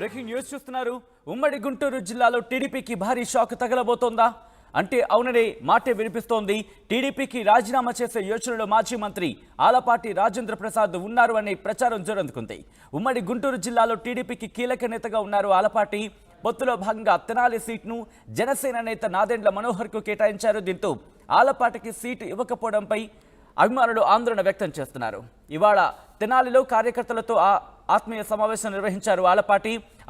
Breaking news చూస్తున్నారు. ఉమ్మడి గుంటూరు జిల్లాలో టీడీపీకి భారీ షాక్ తగలబోతోందా అంటే అవుననే మాటే వినిపిస్తోంది. టీడీపీకి రాజీనామా చేసే యోచనలో మాజీ మంత్రి ఆలపాటి రాజేంద్ర ప్రసాద్ ఉన్నారు అనే ప్రచారం జోరందుకుంది. ఉమ్మడి గుంటూరు జిల్లాలో టీడీపీకి కీలక నేతగా ఉన్నారు ఆలపాటి. పొత్తులో భాగంగా తెనాలి సీట్ను జనసేన నేత నాదెండ్ల మనోహర్కు కేటాయించారు. దీంతో ఆలపాటికి సీటు ఇవ్వకపోవడంపై అభిమానులు ఆందోళన వ్యక్తం చేస్తున్నారు. ఇవాళ తెనాలిలో కార్యకర్తలతో ఆత్మీయ సమావేశం నిర్వహించారు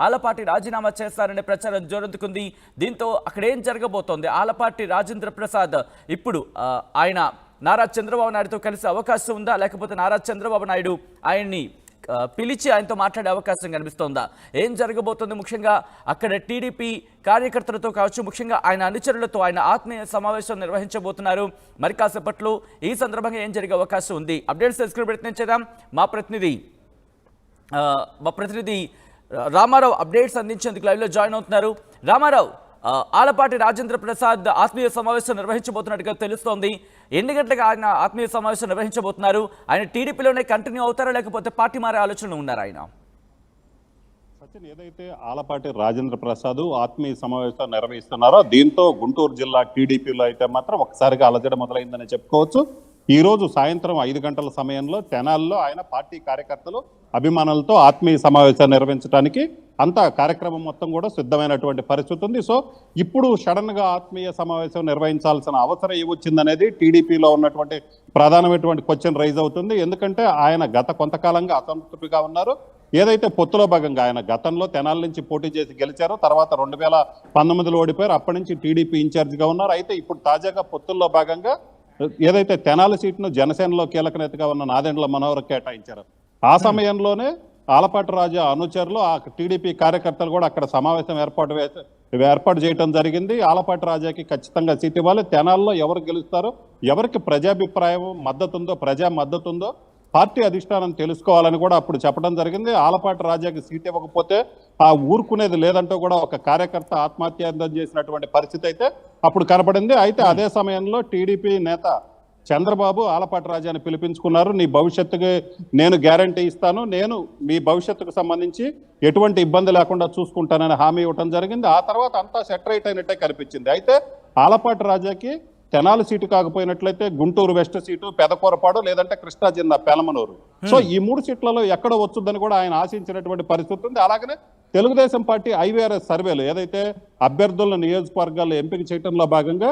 ఆలపాటి రాజీనామా చేస్తారనే ప్రచారం జోరందుకుంది. దీంతో అక్కడేం జరగబోతోంది? ఆలపాటి రాజేంద్ర ప్రసాద్ ఇప్పుడు ఆయన నారా చంద్రబాబు నాయుడుతో కలిసే అవకాశం ఉందా, లేకపోతే నారా చంద్రబాబు నాయుడు ఆయన్ని పిలిచి ఆయనతో మాట్లాడే అవకాశం కనిపిస్తోందా? ఏం జరగబోతుంది? ముఖ్యంగా అక్కడ టీడీపీ కార్యకర్తలతో కావచ్చు, ముఖ్యంగా ఆయన అనుచరులతో ఆయన ఆత్మీయ సమావేశం నిర్వహించబోతున్నారు. మరి కాసేపట్లో ఈ సందర్భంగా ఏం జరిగే అవకాశం ఉంది? అప్డేట్స్ తెలుసుకునే ప్రయత్నం చేద్దాం. మా ప్రతినిధి రామారావు అప్డేట్స్ అందించేందుకు లైవ్లో జాయిన్ అవుతున్నారు. రామారావు, ఆలపాటి రాజేంద్ర ప్రసాద్ ఆత్మీయ సమావేశం నిర్వహించబోతున్నట్టుగా తెలుస్తోంది. ఎన్ని గంటలకు ఆయన ఆత్మీయ సమావేశం నిర్వహించబోతున్నారు? ఆయన టీడీపీలోనే కంటిన్యూ అవుతారా, లేకపోతే పార్టీ మారే ఆలోచనలు ఉన్నారు ఆయన? సచిన్, ఏదైతే ఆలపాటి రాజేంద్ర ప్రసాద్ ఆత్మీయ సమావేశం నిర్వహిస్తున్నారో దీంతో గుంటూరు జిల్లా టీడీపీలో అయితే మాత్రం ఒకసారిగా అలజడి మొదలైందని చెప్పుకోవచ్చు. ఈ రోజు సాయంత్రం 5 గంటల సమయంలో తెనాలిలో ఆయన పార్టీ కార్యకర్తలు అభిమానులతో ఆత్మీయ సమావేశాన్ని నిర్వహించడానికి అంతా కార్యక్రమం మొత్తం కూడా సిద్ధమైనటువంటి పరిస్థితి ఉంది. సో ఇప్పుడు సడన్ గా ఆత్మీయ సమావేశం నిర్వహించాల్సిన అవసరం ఏమొచ్చిందనేది టీడీపీలో ఉన్నటువంటి ప్రధానమైనటువంటి క్వశ్చన్ రైజ్ అవుతుంది. ఎందుకంటే ఆయన గత కొంతకాలంగా అసంతృప్తిగా ఉన్నారు. ఏదైతే పొత్తులో భాగంగా ఆయన గతంలో తెనాలి నుంచి పోటీ చేసి గెలిచారో, తర్వాత 2019లో ఓడిపోయారు. అప్పటి నుంచి టీడీపీ ఇన్ఛార్జిగా ఉన్నారు. అయితే ఇప్పుడు తాజాగా పొత్తుల్లో భాగంగా ఏదైతే తెనాలి సీట్ను జనసేనలో కీలక నేతగా ఉన్న నాదెండ్ల మనోహర్ కేటాయించారు. ఆ సమయంలోనే ఆలపాటి రాజా అనుచరులు ఆ టీడీపీ కార్యకర్తలు కూడా అక్కడ సమావేశం ఏర్పాటు చేయడం జరిగింది. ఆలపాటి రాజాకి ఖచ్చితంగా సీట్ ఇవ్వాలి, తెనాల్లో ఎవరు గెలుస్తారో, ఎవరికి ప్రజాభిప్రాయం మద్దతు ఉందో, ప్రజా మద్దతు ఉందో పార్టీ అధిష్టానం తెలుసుకోవాలని కూడా అప్పుడు చెప్పడం జరిగింది. ఆలపాటి రాజాకి సీట్ ఇవ్వకపోతే ఆ ఊరుకునేది లేదంటూ కూడా ఒక కార్యకర్త ఆత్మహత్యాయత్నం చేసినటువంటి పరిస్థితి అయితే అప్పుడు కనపడింది. అయితే అదే సమయంలో టీడీపీ నేత చంద్రబాబు ఆలపాటి రాజాని పిలిపించుకున్నారు. నీ భవిష్యత్తుకి నేను గ్యారంటీ ఇస్తాను, నేను మీ భవిష్యత్తుకు సంబంధించి ఎటువంటి ఇబ్బంది లేకుండా చూసుకుంటానని హామీ ఇవ్వడం జరిగింది. ఆ తర్వాత అంతా సెటరైట్ అయినట్టే కనిపించింది. అయితే ఆలపాటి రాజాకి తెనాలి సీటు కాకపోయినట్లయితే గుంటూరు వెస్ట్ సీటు, పెదకూరపాడు, లేదంటే కృష్ణా జిల్లా పెలమనూరు. సో ఈ 3 సీట్లలో ఎక్కడ వచ్చుద్దని కూడా ఆయన ఆశించినటువంటి పరిస్థితి ఉంది. అలాగనే తెలుగుదేశం పార్టీ ఐవీఆర్ఎస్ సర్వేలు ఏదైతే అభ్యర్థులను నియోజకవర్గాల్లో ఎంపిక చేయడంలో భాగంగా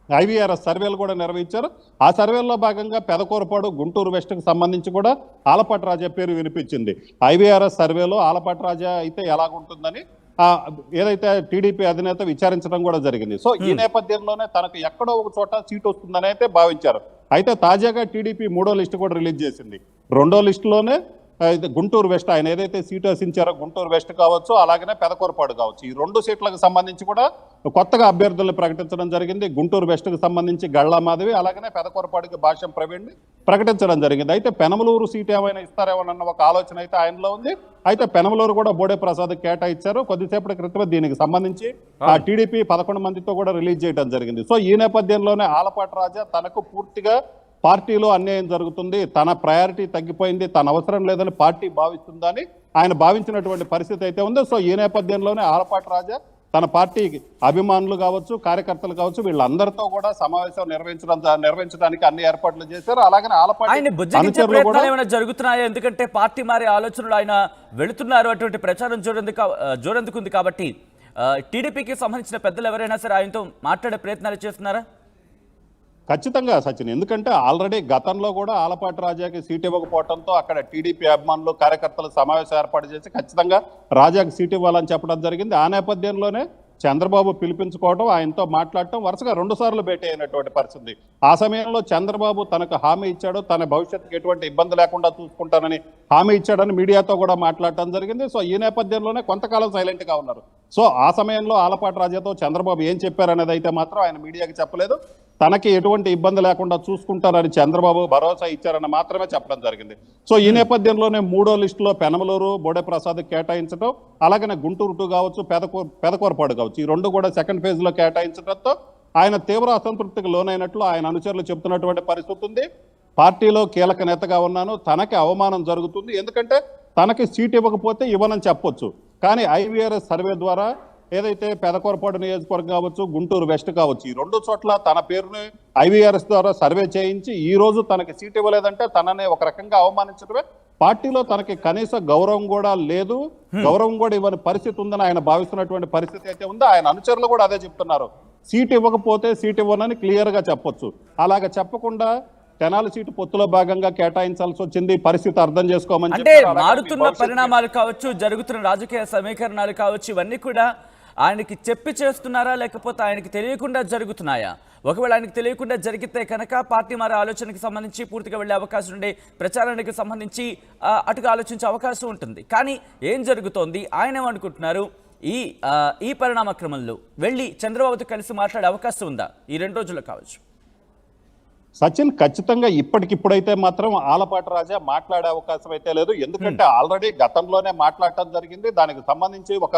ఐవీఆర్ఎస్ సర్వేలు కూడా నిర్వహించారు. ఆ సర్వేల్లో భాగంగా పెదకూరపాడు, గుంటూరు వెస్ట్కి సంబంధించి కూడా ఆలపాటి రాజా పేరు వినిపించింది. ఐవీఆర్ఎస్ సర్వేలో ఆలపాటి రాజా అయితే ఎలాగుంటుందని ఏదైతే టీడీపీ అధినేత విచారించడం కూడా జరిగింది. సో ఈ నేపథ్యంలోనే తనకు ఎక్కడో ఒక చోట సీట్ వస్తుందని అయితే భావించారు. అయితే తాజాగా టీడీపీ 3వ లిస్టు కూడా రిలీజ్ చేసింది. 2వ లిస్టులోనే గుంటూరు వెస్ట్ ఆయన ఏదైతే సీటు ఆశించారో గుంటూరు వెస్ట్ కావచ్చు, అలాగనే పెదకూరపాడు కావచ్చు, ఈ 2 సీట్లకు సంబంధించి కూడా కొత్తగా అభ్యర్థులను ప్రకటించడం జరిగింది. గుంటూరు వెస్ట్కు సంబంధించి గళ్ళా మాధవి, అలాగనే పెదకూరపాడుకి భాష్యం ప్రవీణ్ని ప్రకటించడం జరిగింది. అయితే పెనమలూరు సీట్ ఏమైనా ఇస్తారేమోనన్న ఒక ఆలోచన అయితే ఆయనలో ఉంది. అయితే పెనమలూరు కూడా బోడే ప్రసాద్ కేటాయించారు. కొద్దిసేపటి క్రితమే దీనికి సంబంధించి ఆ టీడీపీ 11 మందితో కూడా రిలీజ్ చేయడం జరిగింది. సో ఈ నేపథ్యంలోనే ఆలపాటి రాజా తనకు పూర్తిగా పార్టీలో అన్యాయం జరుగుతుంది, తన ప్రయారిటీ తగ్గిపోయింది, తన అవసరం లేదని పార్టీ భావిస్తుందని ఆయన భావించినటువంటి పరిస్థితి అయితే ఉంది. సో ఈ నేపథ్యంలోనే ఆలపాటి రాజా తన పార్టీ అభిమానులు కావచ్చు, కార్యకర్తలు కావచ్చు, వీళ్ళందరితో కూడా సమావేశం నిర్వహించడానికి అన్ని ఏర్పాట్లు చేశారు. అలాగనే ఆలపాటి జరుగుతున్నాయి, ఎందుకంటే పార్టీ మారే ఆలోచనలు ఆయన వెళుతున్నారు, అటువంటి ప్రచారం జోరందుకుంది. కాబట్టి టీడీపీకి సంబంధించిన పెద్దలు ఎవరైనా సరే ఆయనతో మాట్లాడే ప్రయత్నాలు చేస్తున్నారా? ఖచ్చితంగా సచిన్, ఎందుకంటే ఆల్రెడీ గతంలో కూడా ఆలపాటి రాజాకి సీట్ ఇవ్వకపోవడంతో అక్కడ టీడీపీ అభిమానులు, కార్యకర్తలు సమావేశం ఏర్పాటు చేసి ఖచ్చితంగా రాజాకి సీట్ ఇవ్వాలని చెప్పడం జరిగింది. ఆ నేపథ్యంలోనే చంద్రబాబు పిలిపించుకోవడం, ఆయనతో మాట్లాడటం, వరుసగా 2 సార్లు భేటీ అయినటువంటి పరిస్థితి. ఆ సమయంలో చంద్రబాబు తనకు హామీ ఇచ్చాడు, తన భవిష్యత్తుకి ఎటువంటి ఇబ్బంది లేకుండా చూసుకుంటానని హామీ ఇచ్చాడని మీడియాతో కూడా మాట్లాడటం జరిగింది. సో ఈ నేపథ్యంలోనే కొంతకాలం సైలెంట్గా ఉన్నారు. సో ఆ సమయంలో ఆలపాటి రాజాతో చంద్రబాబు ఏం చెప్పారనేది అయితే మాత్రం ఆయన మీడియాకి చెప్పలేదు. తనకి ఎటువంటి ఇబ్బంది లేకుండా చూసుకుంటారని చంద్రబాబు భరోసా ఇచ్చారని మాత్రమే చెప్పడం జరిగింది. సో ఈ నేపథ్యంలోనే 3వ లిస్టులో పెనమలూరు, బోడే ప్రసాద్ కేటాయించడం, అలాగనే గుంటూరు 2 కావచ్చు, పెదకూరపాడు కావచ్చు, ఈ 2 కూడా సెకండ్ ఫేజ్లో కేటాయించడంతో ఆయన తీవ్ర అసంతృప్తికి లోనైనట్లు ఆయన అనుచరులు చెబుతున్నటువంటి పరిస్థితి ఉంది. పార్టీలో కీలక నేతగా ఉన్నాను, తనకి అవమానం జరుగుతుంది, ఎందుకంటే తనకి సీట్ ఇవ్వకపోతే ఇవ్వనని చెప్పొచ్చు, కానీ ఐవీఆర్ఎస్ సర్వే ద్వారా ఏదైతే పెదకూరపాడు నియోజకవర్గం కావచ్చు, గుంటూరు వెస్ట్ కావచ్చు, ఈ రెండు చోట్ల తన పేరుని ఐవీఆర్ఎస్ ద్వారా సర్వే చేయించి ఈ రోజు తనకి సీట్ ఇవ్వలేదంటే తనని ఒక రకంగా అవమానించడమే. పార్టీలో తనకి కనీస గౌరవం కూడా లేదు, గౌరవం కూడా ఇవ్వని పరిస్థితి ఉందని ఆయన భావిస్తున్నటువంటి పరిస్థితి అయితే ఉంది. ఆయన అనుచరులు కూడా అదే చెప్తున్నారు. సీట్ ఇవ్వకపోతే సీట్ ఇవ్వనని క్లియర్ గా చెప్పొచ్చు. అలాగ చెప్పకుండా తెనాలి సీటు పొత్తులో భాగంగా కేటాయించాల్సి వచ్చింది. పరిస్థితి అర్థం చేసుకోమని అంటే మారుతున్న పరిణామాలు కావచ్చు, జరుగుతున్న రాజకీయ సమీకరణాలు కావచ్చు, ఇవన్నీ కూడా ఆయనకి చెప్పి చేస్తున్నారా, లేకపోతే ఆయనకి తెలియకుండా జరుగుతున్నాయా? ఒకవేళ ఆయనకు తెలియకుండా జరిగితే కనుక పార్టీ మారే ఆలోచనకి సంబంధించి పూర్తిగా వెళ్ళే అవకాశం ఉండే, ప్రచారానికి సంబంధించి అటుగా ఆలోచించే అవకాశం ఉంటుంది. కానీ ఏం జరుగుతోంది, ఆయన ఏమనుకుంటున్నారు? ఈ పరిణామ క్రమంలో వెళ్ళి చంద్రబాబుతో కలిసి మాట్లాడే అవకాశం ఉందా ఈ 2 రోజుల్లో కావచ్చు? సచిన్, ఖచ్చితంగా ఇప్పటికిప్పుడైతే మాత్రం ఆలపాటి రాజా మాట్లాడే అవకాశం అయితే లేదు. ఎందుకంటే ఆల్రెడీ గతంలోనే మాట్లాడటం జరిగింది. దానికి సంబంధించి ఒక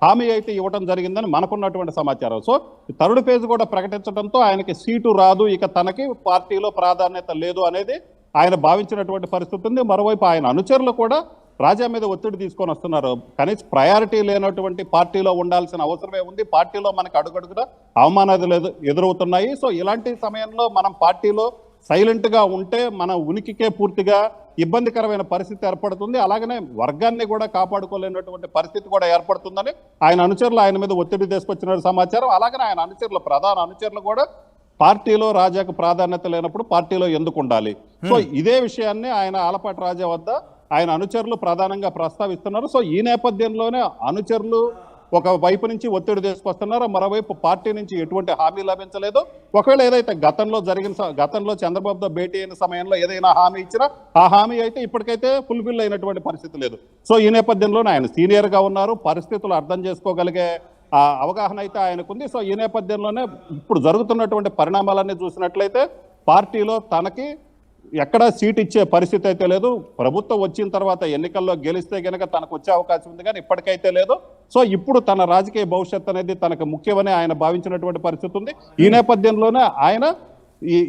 హామీ అయితే ఇవ్వడం జరిగిందని మనకున్నటువంటి సమాచారం. సో థర్డ్ ఫేజ్ కూడా ప్రకటించడంతో ఆయనకి సీటు రాదు, ఇక తనకి పార్టీలో ప్రాధాన్యత లేదు అనేది ఆయన భావించినటువంటి పరిస్థితి ఉంది. మరోవైపు ఆయన అనుచరులు కూడా రాజా మీద ఒత్తిడి తీసుకొని వస్తున్నారు. కనీస ప్రయారిటీ లేనటువంటి పార్టీలో ఉండాల్సిన అవసరమే ఉంది. పార్టీలో మనకు అడుగడుగున అవమానాలు ఎదురవుతున్నాయి. సో ఇలాంటి సమయంలో మనం పార్టీలో సైలెంట్ గా ఉంటే మన ఉనికికే పూర్తిగా ఇబ్బందికరమైన పరిస్థితి ఏర్పడుతుంది. అలాగనే వర్గాన్ని కూడా కాపాడుకోలేనటువంటి పరిస్థితి కూడా ఏర్పడుతుందని ఆయన అనుచరులు ఆయన మీద ఒత్తిడి తీసుకొచ్చిన సమాచారం. అలాగనే ఆయన అనుచరులు, ప్రధాన అనుచరులు కూడా పార్టీలో రాజాకు ప్రాధాన్యత లేనప్పుడు పార్టీలో ఎందుకు ఉండాలి? సో ఇదే విషయాన్ని ఆయన ఆలపాటి రాజా వద్ద ఆయన అనుచరులు ప్రధానంగా ప్రస్తావిస్తున్నారు. సో ఈ నేపథ్యంలోనే అనుచరులు ఒక వైపు నుంచి ఒత్తిడి తీసుకొస్తున్నారు, మరోవైపు పార్టీ నుంచి ఎటువంటి హామీ లభించలేదు. ఒకవేళ ఏదైతే గతంలో చంద్రబాబుతో భేటీ అయిన సమయంలో ఏదైనా హామీ ఇచ్చినా ఆ హామీ అయితే ఇప్పటికైతే ఫుల్ఫిల్ అయినటువంటి పరిస్థితి లేదు. సో ఈ నేపథ్యంలోనే ఆయన సీనియర్ గా ఉన్నారు, పరిస్థితులు అర్థం చేసుకోగలిగే అవగాహన అయితే ఆయనకుంది. సో ఈ నేపథ్యంలోనే ఇప్పుడు జరుగుతున్నటువంటి పరిణామాలన్నీ చూసినట్లయితే పార్టీలో తనకి ఎక్కడా సీట్ ఇచ్చే పరిస్థితి అయితే లేదు. ప్రభుత్వం వచ్చిన తర్వాత ఎన్నికల్లో గెలిస్తే గనక తనకు వచ్చే అవకాశం ఉంది, కానీ ఇప్పటికైతే లేదు. సో ఇప్పుడు తన రాజకీయ భవిష్యత్తు అనేది తనకు ముఖ్యమని ఆయన భావించినటువంటి పరిస్థితి ఉంది. ఈ నేపథ్యంలోనే ఆయన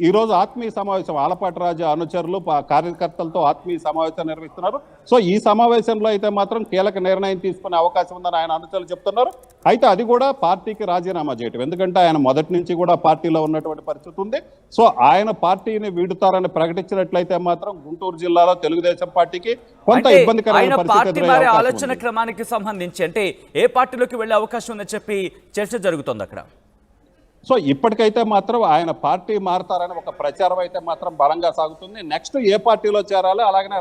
ఈ రోజు ఆత్మీయ సమావేశం, ఆలపాటి రాజా అనుచరులు కార్యకర్తలతో ఆత్మీయ సమావేశం నిర్వహిస్తున్నారు. సో ఈ సమావేశంలో అయితే మాత్రం కీలక నిర్ణయం తీసుకునే అవకాశం ఉందని ఆయన అనుచరులు చెప్తున్నారు. అయితే అది కూడా పార్టీకి రాజీనామా చేయటం, ఎందుకంటే ఆయన మొదటి నుంచి కూడా పార్టీలో ఉన్నటువంటి పరిస్థితి ఉంది. సో ఆయన పార్టీని వీడుతారని ప్రకటించినట్లయితే మాత్రం గుంటూరు జిల్లాలో తెలుగుదేశం పార్టీకి కొంత ఇబ్బందికరమైన పరిస్థితి ఆలోచన క్రమానికి సంబంధించి అంటే ఏ పార్టీలోకి వెళ్లే అవకాశం ఉందని చెప్పి చర్చ జరుగుతోంది అక్కడ. సో ఇప్పటికైతే మాత్రం ఆయన పార్టీ మారతారని ఒక ప్రచారం అయితే మాత్రం బలంగా సాగుతుంది. నెక్స్ట్ ఏ పార్టీలో చేరాలి, అలాగనే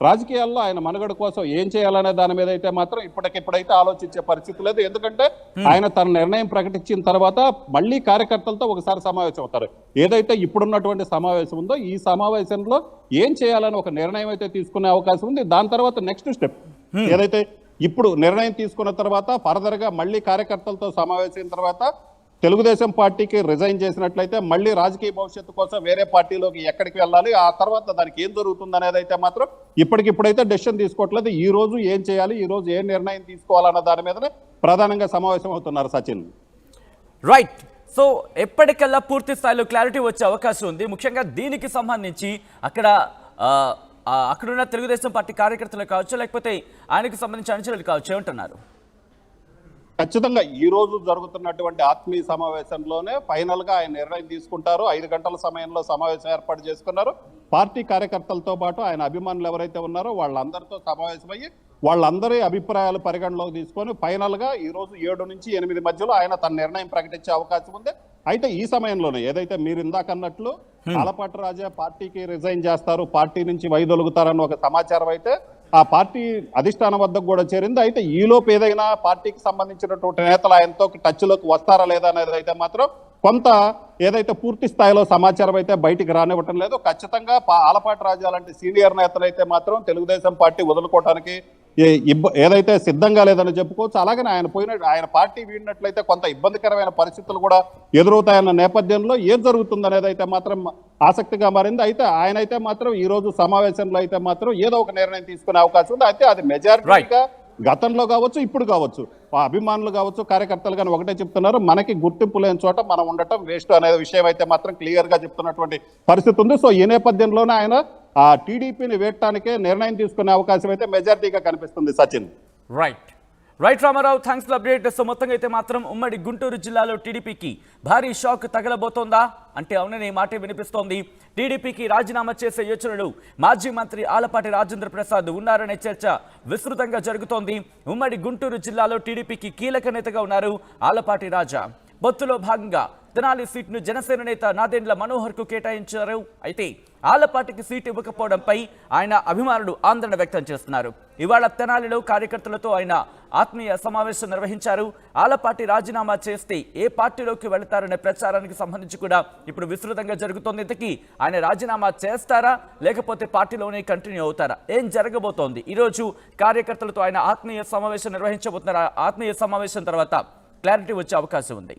రాజకీయాల్లో ఆయన మనుగడ కోసం ఏం చేయాలనే దాని మీద అయితే మాత్రం ఇప్పటికిప్పుడైతే ఆలోచించే పరిస్థితి లేదు. ఎందుకంటే ఆయన తన నిర్ణయం ప్రకటించిన తర్వాత మళ్ళీ కార్యకర్తలతో ఒకసారి సమావేశం అవుతారు. ఏదైతే ఇప్పుడున్నటువంటి సమావేశం ఉందో ఈ సమావేశంలో ఏం చేయాలని ఒక నిర్ణయం అయితే తీసుకునే అవకాశం ఉంది. దాని తర్వాత నెక్స్ట్ స్టెప్ ఏదైతే ఇప్పుడు నిర్ణయం తీసుకున్న తర్వాత ఫర్దర్ గా మళ్ళీ కార్యకర్తలతో సమావేశం తర్వాత తెలుగుదేశం పార్టీకి రిజైన్ చేసినట్లయితే మళ్ళీ రాజకీయ భవిష్యత్తు కోసం వేరే పార్టీలోకి ఎక్కడికి వెళ్ళాలి, ఆ తర్వాత దానికి ఏం జరుగుతుంది అనేది అయితే మాత్రం ఇప్పటికిప్పుడైతే డెసిషన్ తీసుకోవట్లేదు. ఈ రోజు ఏం చేయాలి, ఈ రోజు ఏ నిర్ణయం తీసుకోవాలన్న దాని మీదనే ప్రధానంగా సమావేశం అవుతున్నారు సచిన్. రైట్. సో ఎప్పటికల్లా పూర్తి స్థాయిలో క్లారిటీ వచ్చే అవకాశం ఉంది. ముఖ్యంగా దీనికి సంబంధించి అక్కడున్న తెలుగుదేశం పార్టీ కార్యకర్తలు కావచ్చు, లేకపోతే ఆయనకు సంబంధించిన అనుచరులు కావచ్చు, ఏమంటున్నారు? ఖచ్చితంగా ఈ రోజు జరుగుతున్నటువంటి ఆత్మీయ సమావేశంలోనే ఫైనల్ గా ఆయన నిర్ణయం తీసుకుంటారు. 5 గంటల సమయంలో సమావేశం ఏర్పాటు చేసుకున్నారు. పార్టీ కార్యకర్తలతో పాటు ఆయన అభిమానులు ఎవరైతే ఉన్నారో వాళ్ళందరితో సమావేశమయ్యి వాళ్ళందరి అభిప్రాయాలు పరిగణలోకి తీసుకొని ఫైనల్ గా ఈ రోజు 7 నుంచి 8 మధ్యలో ఆయన తన నిర్ణయం ప్రకటించే అవకాశం ఉంది. అయితే ఈ సమయంలోనే ఏదైతే మీరు ఇందాక అన్నట్లు ఆలపాటి రాజా పార్టీకి రిజైన్ చేస్తారు, పార్టీ నుంచి వైదొలుగుతారన్న ఒక సమాచారం అయితే ఆ పార్టీ అధిష్టానం వద్దకు కూడా చేరింది. అయితే ఈలోపు ఏదైనా పార్టీకి సంబంధించినటువంటి నేతలు ఆయనతో టచ్ లోకి వస్తారా లేదా అనేది అయితే మాత్రం కొంత ఏదైతే పూర్తి స్థాయిలో సమాచారం అయితే బయటికి రానివ్వటం లేదు. ఖచ్చితంగా ఆలపాటి రాజా లాంటి సీనియర్ నేతలు అయితే మాత్రం తెలుగుదేశం పార్టీ వదులుకోవడానికి ఏదైతే సిద్ధంగా లేదని చెప్పుకోవచ్చు. అలాగనే ఆయన పార్టీ వీడినట్లయితే కొంత ఇబ్బందికరమైన పరిస్థితులు కూడా ఎదురవుతాయన్న నేపథ్యంలో ఏం జరుగుతుంది అనేది అయితే మాత్రం ఆసక్తిగా మారింది. అయితే ఆయన అయితే మాత్రం ఈ రోజు సమావేశంలో అయితే మాత్రం ఏదో ఒక నిర్ణయం తీసుకునే అవకాశం ఉంది. అయితే అది మెజారిటీగా గతంలో కావచ్చు, ఇప్పుడు కావచ్చు, అభిమానులు కావచ్చు, కార్యకర్తలు కానీ ఒకటే చెప్తున్నారు, మనకి గుర్తింపు లేని చోట మనం ఉండటం వేస్ట్ అనే విషయం అయితే మాత్రం క్లియర్ గా చెప్తున్నటువంటి పరిస్థితి ఉంది. సో ఈ నేపథ్యంలోనే ఆయన టీడీపీని వేయటానికే నిర్ణయం తీసుకునే అవకాశం అయితే మెజారిటీగా కనిపిస్తుంది Sachin. Right. Right Ramarao, thanks for update. So మొత్తంగా అయితే మాత్రం ఉమ్మడి గుంటూరు జిల్లాలో టీడీపీకి భారీ షాక్ తగలబోతోందా అంటే అవుననే మాటే వినిపిస్తోంది. టీడీపీకి రాజీనామా చేసే యోచనలు మాజీ మంత్రి ఆలపాటి రాజేంద్ర ప్రసాద్ ఉన్నారనే చర్చ విస్తృతంగా జరుగుతోంది. ఉమ్మడి గుంటూరు జిల్లాలో టీడీపీకి కీలక నేతగా ఉన్నారు ఆలపాటి రాజా. పొత్తులో భాగంగా తెనాలి సీట్ను జనసేన నేత నాదెండ్ల మనోహర్ కు కేటాయించారు. అయితే ఆలపాటికి సీటు ఇవ్వకపోవడంపై ఆయన అభిమానులు ఆందోళన వ్యక్తం చేస్తున్నారు. ఇవాళ తెనాలిలో కార్యకర్తలతో ఆయన ఆత్మీయ సమావేశం నిర్వహించారు. ఆలపాటి రాజీనామా చేస్తే ఏ పార్టీలోకి వెళతారనే ప్రచారానికి సంబంధించి కూడా ఇప్పుడు విస్తృతంగా జరుగుతోంది. ఇంతకీ ఆయన రాజీనామా చేస్తారా లేకపోతే పార్టీలోనే కంటిన్యూ అవుతారా, ఏం జరగబోతోంది? ఈరోజు కార్యకర్తలతో ఆయన ఆత్మీయ సమావేశం నిర్వహించబోతున్నారు. ఆత్మీయ సమావేశం తర్వాత క్లారిటీ వచ్చే అవకాశం ఉంది.